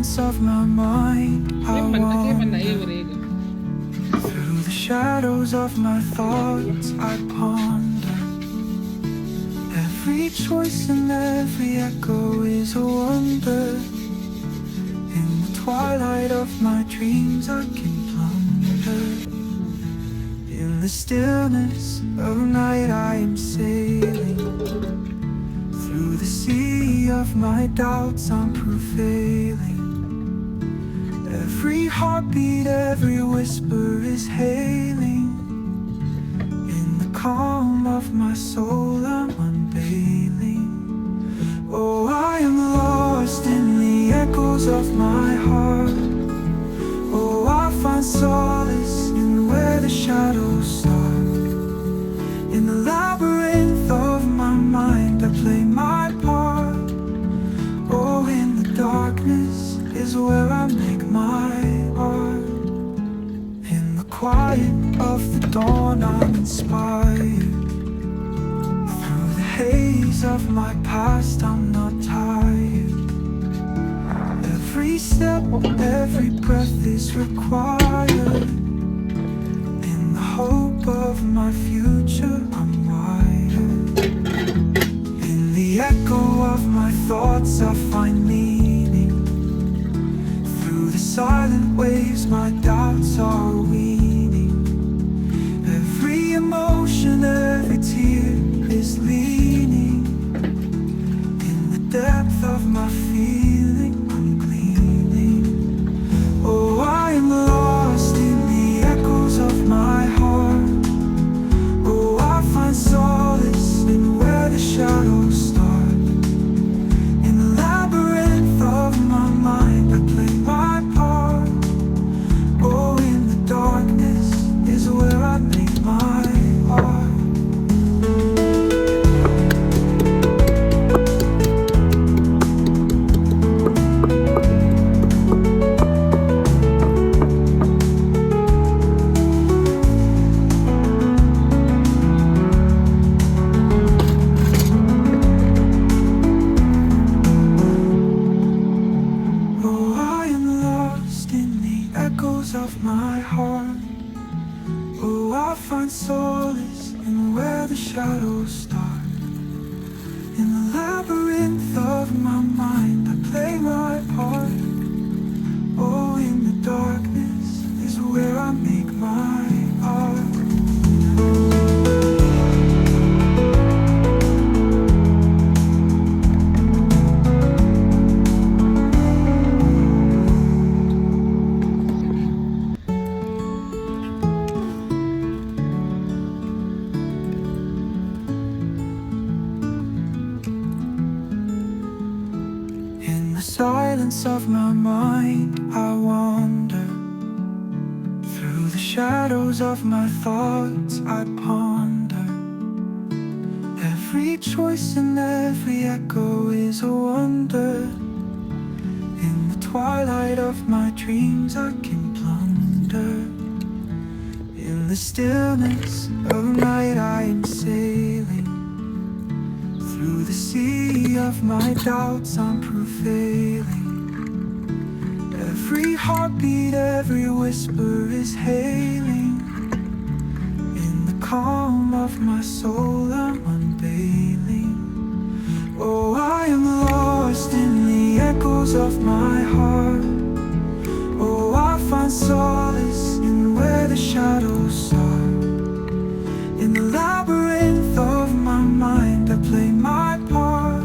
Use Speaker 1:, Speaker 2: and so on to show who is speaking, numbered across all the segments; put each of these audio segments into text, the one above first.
Speaker 1: silence of my mind, I wander. Through the shadows of my thoughts, I ponder. Every choice and every echo is a wonder. In the twilight of my dreams, I can plunder. In the stillness of night, I am sailing. Through the sea of my doubts, I'm prevailing. Every heartbeat, every whisper is hailing. In the calm of my soul, I'm unveiling. Oh, I am lost in the echoes of my heart. Oh, I find solace in where the shadows start. In the labyrinth of my mind, I play my part. Oh, in the darkness is where I make my art. In the quiet of the dawn, I'm inspired. Through the haze of my past, I'm not tired. Every step, every breath is required. In the hope of my future, I'm wired. In the echo of my thoughts, I find meaning. Through the silent waves, my doubts are weaning. Every emotion, every tear is leaning. In the depth of my feeling, I'm gleaning. Oh, I am lost in the echoes of my heart. Oh, I find solace in where the shadows start. In the labyrinth of my mind, I play my part. Oh, in the darkness is where I make my art. Oh, I am lost in the echoes of my heart. Oh, I find solace in where the shadows start. In the labyrinth of my mind, I play my part. Oh, in the darkness is where I make my art. In the silence of my mind, I wander. Through the shadows of my thoughts, I ponder. Every choice and every echo is a wonder. In the twilight of my dreams, I can plunder. In the stillness of night, I am sailing. Through the sea of my doubts, I'm prevailing. Every heartbeat, every whisper is hailing. In the calm of my soul, I'm unveiling. Oh, I am lost in the echoes of my heart. Oh, I find solace in where the shadows start. In the labyrinth of my mind, I play my part.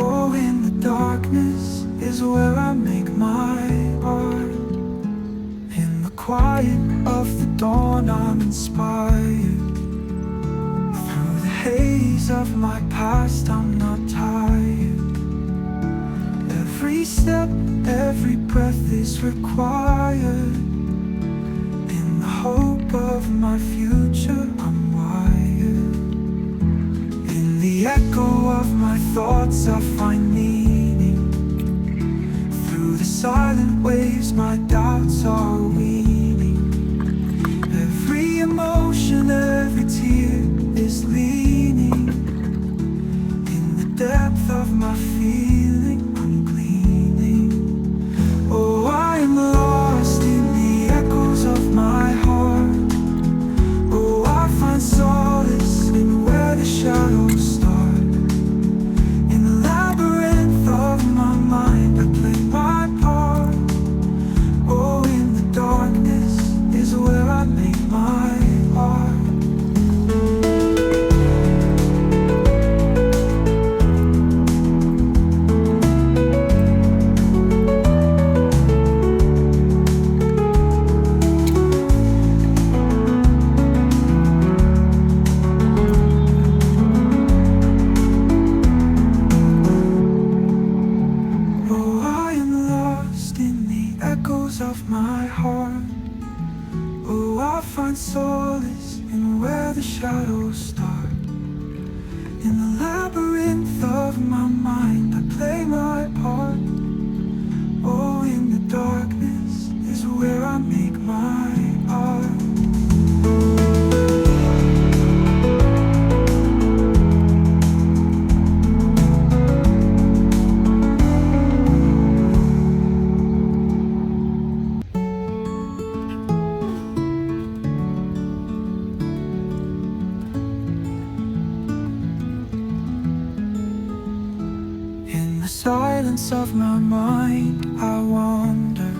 Speaker 1: Oh, in the darkness is where I make my art. In the quiet of the dawn, I'm inspired. Through the haze of my past, I'm not tired. Every step, every breath is required. In the hope of my future, I'm wired. In the echo of my thoughts, I find meaning. Through the silent waves, my doubts are weaning. Every emotion, every tear is leaning. In the depth of my feeling, I'm gleaning. I find solace in where the shadows start. In the labyrinth of my mind, I play my part. Oh, in the darkness is where I make my art. In the silence of my mind, I wander.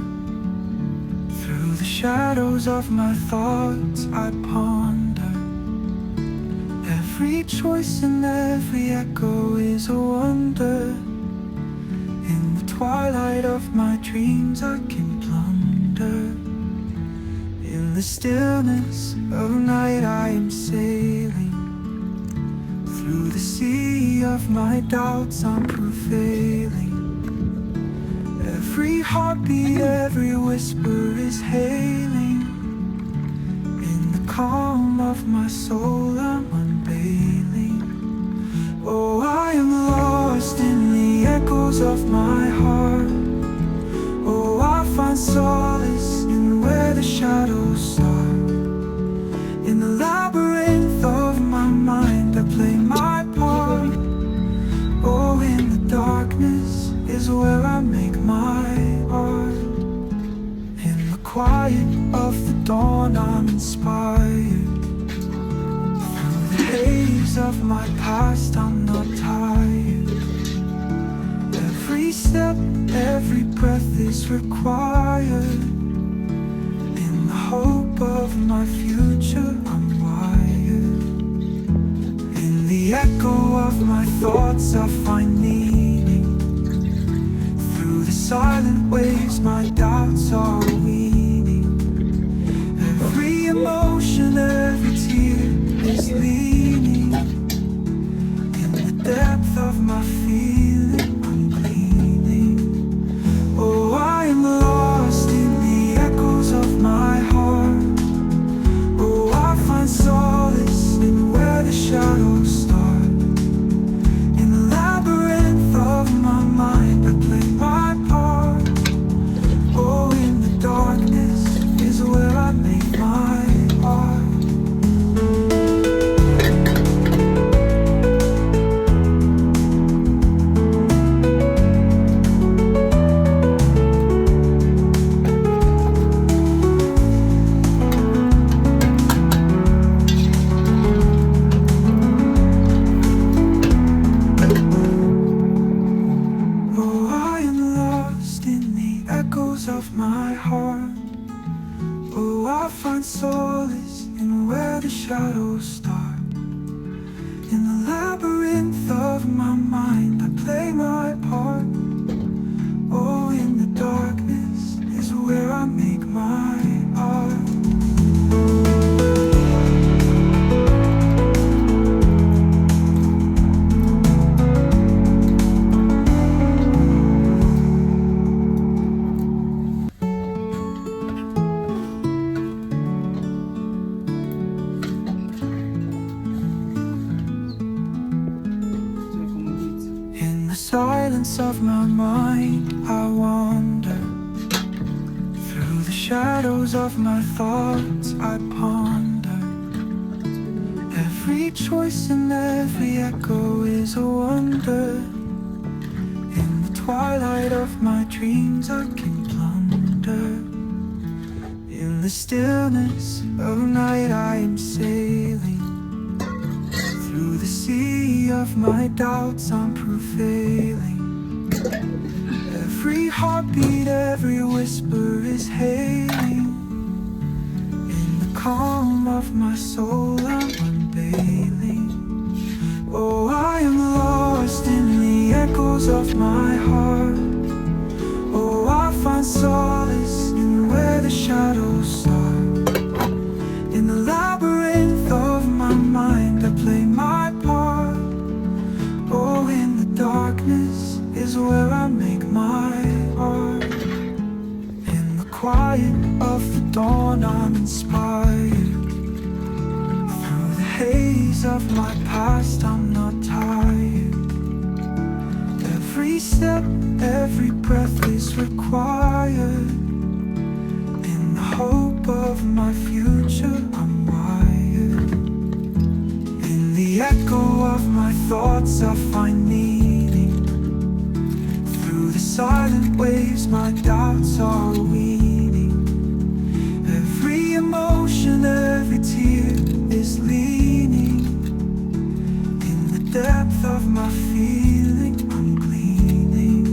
Speaker 1: Through the shadows of my thoughts, I ponder. Every choice and every echo is a wonder. In the twilight of my dreams, I can plunder. In the stillness of night, I am sailing. Through the sea of my doubts, I'm prevailing. Every heartbeat, every whisper is hailing. In the calm of my soul, I'm unveiling. Oh, I am lost in the echoes of my heart. Oh, I find solace in where the shadows start. In the labyrinth of my mind, I play my part. Oh, in the darkness is where I make my art. In the quiet of the dawn, I'm inspired. Through the haze of my past, I'm not tired. Every step, every breath is required. In the hope of my future, I'm wired. In the echo of my thoughts, I find meaning. Through the silent waves, my doubts are weaning. Every emotion, every tear is leaning. In the depth of my feeling, I'm gleaning. Oh, I am lost in the echoes of my heart. Oh, I find solace in where the shadows start. In the labyrinth of my mind, I play my part. Oh, in the darkness is where I make my art. Oh, I am lost in the echoes of my heart. Oh, I find solace in where the shadows start. In the labyrinth of my mind, I play my part. Oh, in the darkness is where I make my art. In the silence of my mind, I wander. Through the shadows of my thoughts, I ponder. Every choice and every echo is a wonder. In the twilight of my dreams, I can plunder. In the stillness of night, I am sailing. Through the sea of my doubts, I'm prevailing. Every heartbeat, every whisper is hailing. In the calm of my soul, I'm unveiling. Oh, I am lost in the echoes of my heart. Oh, I find solace in where the shadows start. In the labyrinth of my mind, I play my part. Oh, in the darkness is where I make my art. In the quiet of the dawn, I'm uninspired. Through the haze of my past, I'm not tired. Every step, every breath is required. In the hope of my future, I'm wired. In the echo of my thoughts, I find meaning. Through the silent waves, my doubts are weaning. Every emotion, every tear is leaning. In the depth of my feeling, I'm gleaning.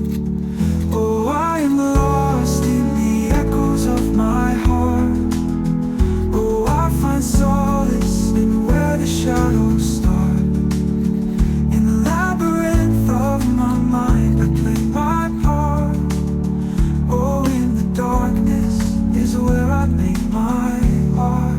Speaker 1: Oh, I am lost in the echoes of my heart. Oh, I find solace in where the shadows start. In the labyrinth of my mind, I play my part. Oh, in the darkness is where I make my art.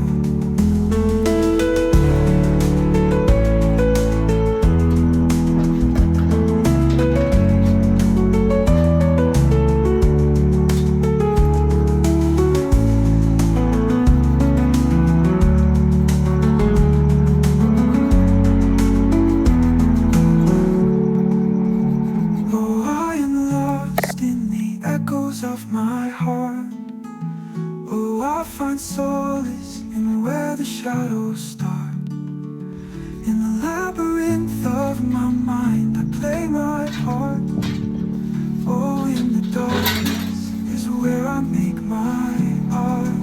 Speaker 1: Of my heart, oh, I find solace in where the shadows start. In the labyrinth of my mind, I play my part. Oh, in the darkness is where I make my art.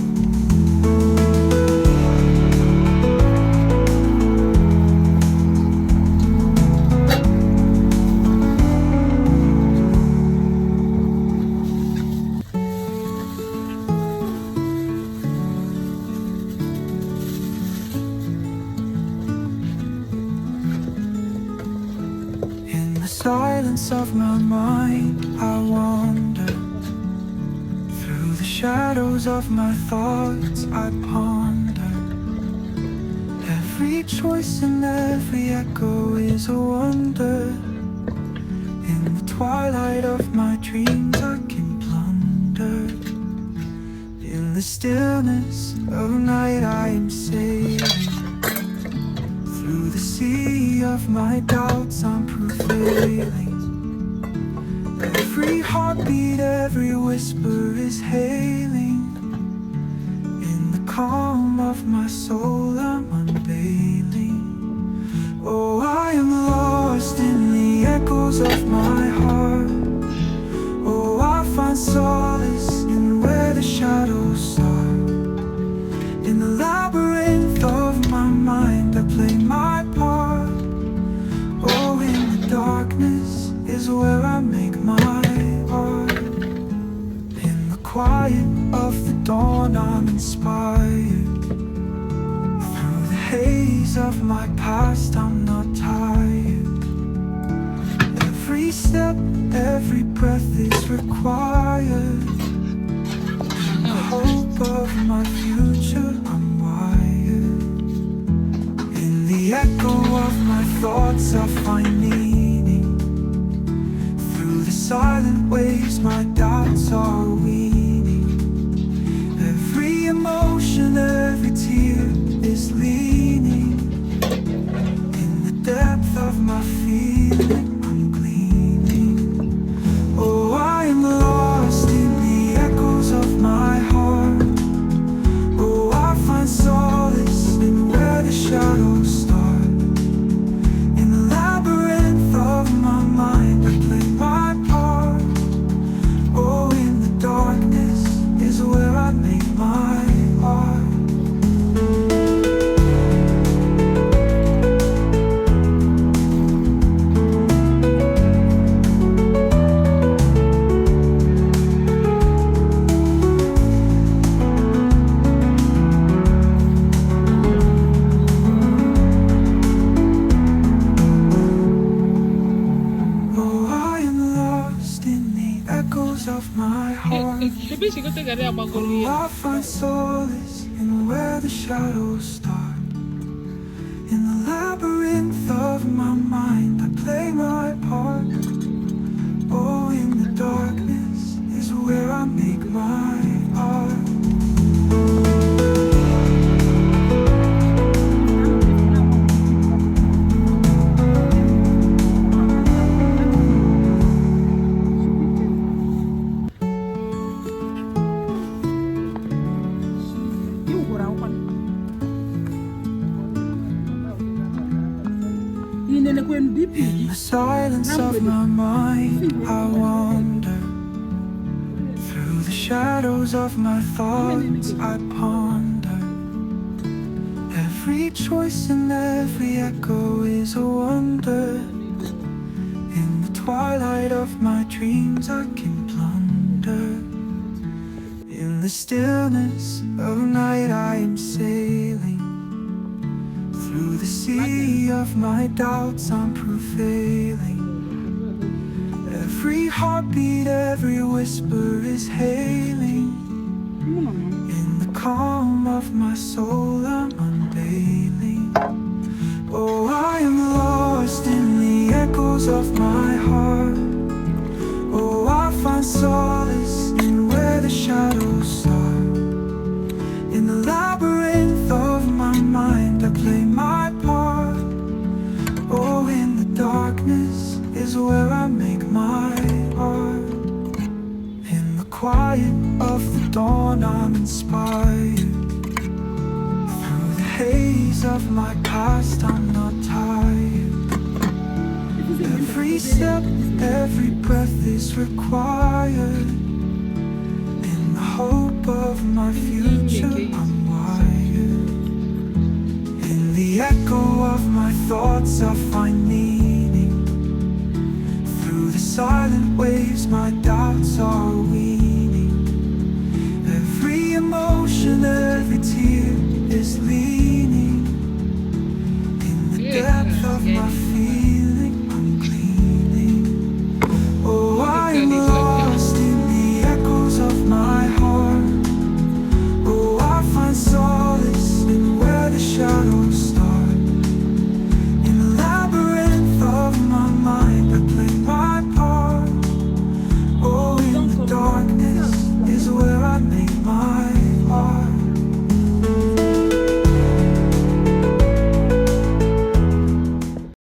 Speaker 1: Silence of my mind, I wander. Through the shadows of my thoughts, I ponder. Every choice and every echo is a wonder. In the twilight of my dreams, I can plunder. In the stillness of night, I am sailing. Through the sea of my doubts, I'm prevailing. Every heartbeat, every whisper is hailing. In the calm of my soul, I'm unveiling. Oh, I am lost in the echoes of my heart. Oh, I find solace in where the shadows start. In the labyrinth of my mind, I play my part. Oh, in the darkness is where I make my art. In the quiet of the dawn, I'm inspired. Through the haze of my past, I'm not tired. Every step, every breath is required. In the hope of my future, I'm wired. In the echo of my thoughts, I find meaning. Through the silent waves, my doubts are weaning. Every emotion, every tear is leaning. In the depth of my feeling, I'm gleaning. Oh, I am lost in the echoes of my heart. Oh, I find solace in where the shadows start. In the labyrinth of my mind, I play my part. Oh, in the darkness is where I make my art. Of my heart. Oh, I find solace in where the shadows start. In the labyrinth of my mind, I play my part. Oh, in the darkness is where I make my art. In the silence of my mind, I wander. Through the shadows of my thoughts, I ponder. Every choice and every echo is a wonder. In the twilight of my dreams, I can plunder. In the stillness of night, I am sailing. Through the sea of my doubts, I'm prevailing. Every heartbeat, every whisper is hailing. In the calm of my soul, I'm unveiling. Oh, I am lost in the echoes of my heart. Oh, I find solace in where the shadows start. In the labyrinth of my mind, I play my part. Oh, in the darkness is where I make my art. In the quiet of the dawn, I'm inspired. Through the haze of my past, I'm not tired. Every step, every breath is required. In the hope of my future, I'm wired. In the echo of my thoughts, I find meaning. Through the silent waves, my doubts are weaning. Every emotion,